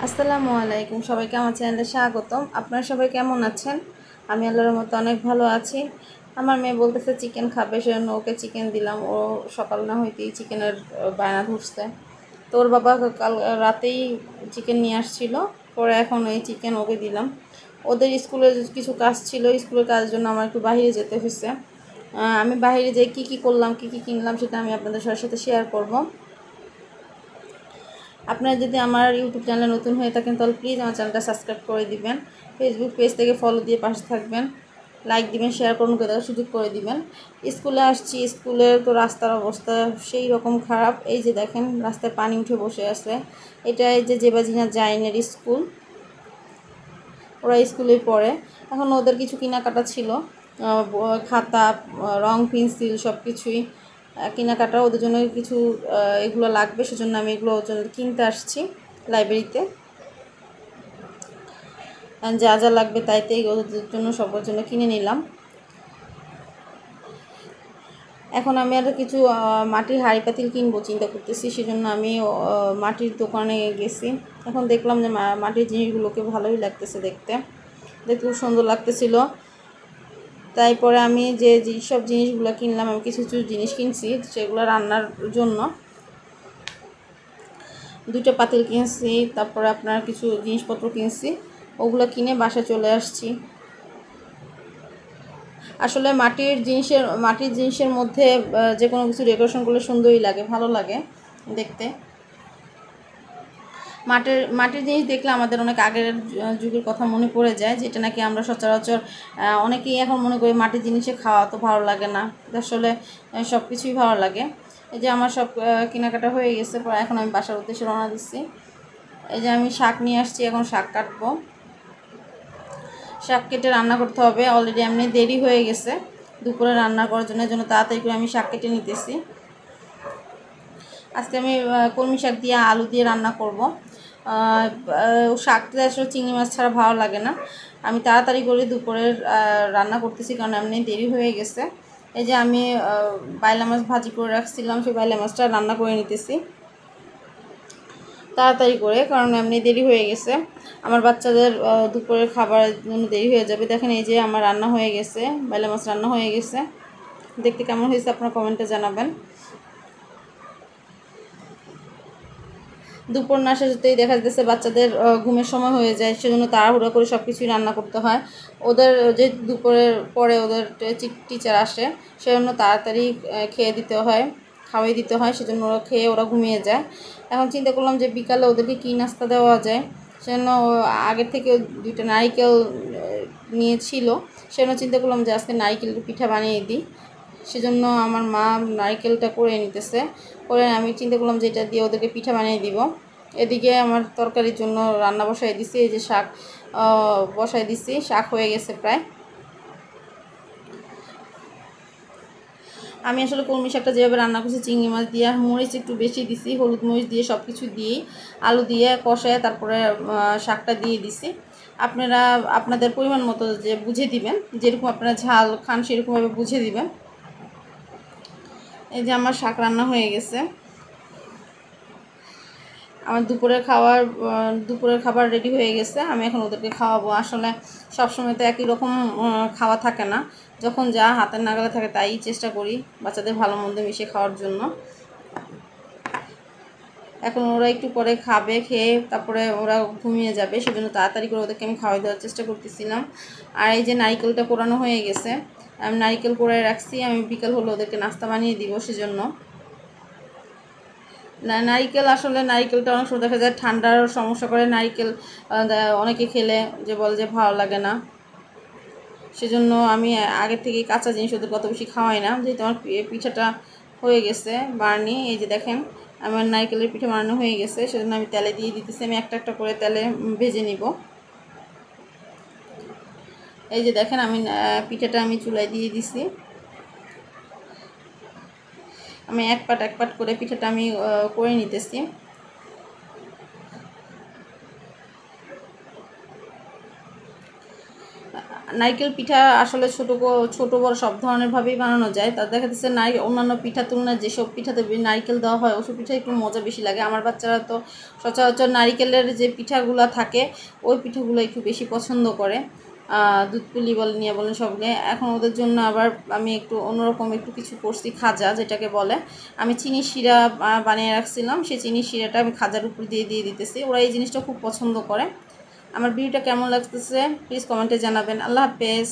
আসসালামু আলাইকুম, সবাইকে আমার চ্যানেলে স্বাগতম। আপনারা সবাই কেমন আছেন? আমি আল্লাহর মতো অনেক ভালো আছি। আমার মেয়ে বলতেছে চিকেন খাবে, সেজন্য ওকে চিকেন দিলাম। ও সকাল না হইতেই চিকেনের বায়না ধরছে। তো ওর বাবা কাল রাতেই চিকেন নিয়ে আসছিল, পরে এখন এই চিকেন ওকে দিলাম। ওদের স্কুলে কিছু কাজ ছিল, স্কুলের কাজের জন্য আমার একটু বাইরে যেতে হয়েছে। আমি বাইরে যেয়ে কী করলাম, কী কিনলাম, সেটা আমি আপনাদের সাথে শেয়ার করব। আপনারা যদি আমার ইউটিউব চ্যানেলে নতুন হয়ে থাকেন তাহলে প্লিজ আমার চ্যানেলটা সাবস্ক্রাইব করে দিবেন। ফেসবুক পেজ থেকে ফলো দিয়ে পাশে থাকবেন, লাইক দিবেন, শেয়ার করুন, দেওয়ার সুযোগ করে দিবেন। স্কুলে আসছি, স্কুলের তো রাস্তার অবস্থা সেই রকম খারাপ। এই যে দেখেন রাস্তায় পানি উঠে বসে আছে। এটা এই যে জেবাজিনা জাইনের স্কুল, ওরা স্কুলেই পড়ে। এখন ওদের কিছু কেনাকাটা ছিল, খাতা, রং, পেন্সিল সব কিছুই কেনাকাটা। ওদের জন্য কিছু এগুলো লাগবে, সেজন্য আমি এগুলো ওর জন্য কিনতে আসছি লাইব্রেরিতে। যা যা লাগবে তাইতেই ওদের জন্য সবার জন্য কিনে নিলাম। এখন আমি আর কিছু মাটির হাঁড়ি পাতিল কিনবো চিন্তা করতেছি, সেজন্য আমি মাটির দোকানে গেছি। এখন দেখলাম যে মাটির জিনিসগুলোকে ভালোই লাগতেছে, দেখতে খুব সুন্দর লাগতেছিল। তারপরে আমি যে সব জিনিসগুলো কিনলাম, আমি কিছু কিছু জিনিস কিনছি সেগুলো রান্নার জন্য। দুটো পাতিল কিনছি, তারপরে আপনার কিছু জিনিসপত্র কিনছি, ওগুলো কিনে বাসায় চলে আসছি। আসলে মাটির জিনিসের মধ্যে যে কোনো কিছু ডেকোরেশন করলে সুন্দরই লাগে, ভালো লাগে দেখতে। মাটির জিনিস দেখলে আমাদের অনেক আগের যুগের কথা মনে পড়ে যায়, যেটা নাকি আমরা সচরাচর অনেকেই এখন মনে করি মাটির জিনিসে খাওয়া তো ভালো লাগে না। আসলে সব কিছুই ভালো লাগে। এই যে আমার সব কেনাকাটা হয়ে গেছে, পরে এখন আমি বাসার উদ্দেশ্যে রওনা দিচ্ছি। এই যে আমি শাক নিয়ে আসছি, এখন শাক কাটবো। শাক কেটে রান্না করতে হবে, অলরেডি এমনি দেরি হয়ে গেছে দুপুরে রান্না করার জন্য তাড়াতাড়ি করে আমি শাক কেটে নিতেছি। আজকে আমি কলমি শাক দিয়ে আলু দিয়ে রান্না করব। শাকটা আসলে চিংড়ি মাছ ছাড়া ভালো লাগে না। আমি তাড়াতাড়ি করে দুপুরের রান্না করতেছি, কারণ এমনি দেরি হয়ে গেছে। এই যে আমি বাইলা মাছ ভাজি করে রাখছিলাম, সেই বাইলা মাছটা রান্না করে নিতেছি তাড়াতাড়ি করে, কারণ এমনি দেরি হয়ে গেছে। আমার বাচ্চাদের দুপুরের খাবারের জন্য দেরি হয়ে যাবে। দেখেন এই যে আমার রান্না হয়ে গেছে, বাইলা মাছ রান্না হয়ে গেছে। দেখতে কেমন হয়েছে আপনার কমেন্টে জানাবেন। দুপুর না শেষেতেই দেখা যাচ্ছে বাচ্চাদের ঘুমের সময় হয়ে যায়, সেজন্য তাড়াহুড়ো করে সব কিছুই রান্না করতে হয়। ওদের যে দুপুরের পরে ওদের টিচার আসে, সেজন্য তাড়াতাড়ি খেয়ে দিতে হয়, খাওয়াই দিতে হয়, সেজন্য ওরা খেয়ে ওরা ঘুমিয়ে যায়। এখন চিন্তা করলাম যে বিকালে ওদেরকে কী নাস্তা দেওয়া যায়, সেজন্য আগের থেকে দুইটা নারিকেল নিয়েছিল, সেজন্য চিন্তা করলাম যে আজকে নারিকেলের পিঠা বানিয়ে দিই। সেজন্য আমার মা নারকেলটা করে নিতেছে, করে আমি চিন্তা করলাম যে এটা দিয়ে ওদেরকে পিঠা বানিয়ে দিব। এদিকে আমার তরকারির জন্য রান্না বসাই দিছি, এই যে শাক বসাই দিছি, শাক হয়ে গেছে প্রায়। আমি আসলে কলমি শাকটা যেভাবে রান্না করছি চিংড়ি মাছ দিয়ে, মরিচ একটু বেশি দিছি, হলুদ মরিচ দিয়ে সব কিছু দিয়েই আলু দিয়ে কষায় তারপরে শাকটা দিয়ে দিছি। আপনারা আপনাদের পরিমাণ মতো যে বুঝে দিবেন, যেরকম আপনারা ঝাল খান সেরকমভাবে বুঝে দিবেন। এই যে আমার শাক রান্না হয়ে গেছে। আমার দুপুরের খাবার রেডি হয়ে গেছে, আমি এখন ওদেরকে খাওয়াবো। আসলে সবসময় তো একই রকম খাওয়া থাকে না, যখন যা হাতের নাগালে থাকে তাই চেষ্টা করি বাচ্চাদের ভালো মন্দ মিশিয়ে খাওয়ার জন্য। এখন ওরা একটু পরে খাবে, খেয়ে তারপরে ওরা ঘুমিয়ে যাবে, সেজন্য তাড়াতাড়ি করে ওদেরকে আমি খাওয়াই দেওয়ার চেষ্টা করতেছিলাম। আর এই যে নারিকেলটা কোরানো হয়ে গেছে, আমি নারিকেল কোরাই রাখছি, আমি বিকেল হলে ওদেরকে নাস্তা বানিয়ে দিব সেজন্য। নারিকেলটা অনেক সময় দেখা যায় ঠান্ডার সমস্যা করে। নারিকেল অনেকে খেলে যে বলে যে ভালো লাগে না, সেজন্য আমি আগের থেকে কাঁচা জিনিস ওদের কত বেশি খাওয়াই না। যেহেতু আমার পিঠাটা হয়ে গেছে বানানি, এই যে দেখেন আমার নারিকেলের পিঠা বানানো হয়ে গেছে, সেজন্য আমি তেলে দিয়ে দিতেছি। আমি একটা একটা করে তেলে ভেজে নিব। এই যে দেখেন আমি পিঠাটা আমি চুলায় দিয়ে দিছি। আমি এক পাট করে পিঠাটা আমি করে নিতেছি। নারকেল পিঠা আসলে ছোট বড় সব ধরনেরভাবেই বানানো যায়। তা দেখা যাচ্ছে অন্যান্য পিঠার তুলনায় যেসব পিঠাতে নারকেল দেওয়া হয় ওসব পিঠা একটু মজা বেশি লাগে। আমার বাচ্চারা তো সচরাচর নারকেলের যে পিঠাগুলো থাকে ওই পিঠাগুলো একটু বেশি পছন্দ করে। দুধ পুলি বলেন নিয়ে বলেন সবগুলো। এখন ওদের জন্য আবার আমি একটু অন্যরকম একটু কিছু করছি, খাজা যেটাকে বলে। আমি চিনি শিরা বানিয়ে রাখছিলাম, সেই চিনি শিরাটা আমি খাজার উপর দিয়ে দিতেছি। ওরা এই জিনিসটা খুব পছন্দ করে। আমার ভিডিওটা কেমন লাগতেছে প্লিজ কমেন্টে জানাবেন। আল্লাহ হাফেজ।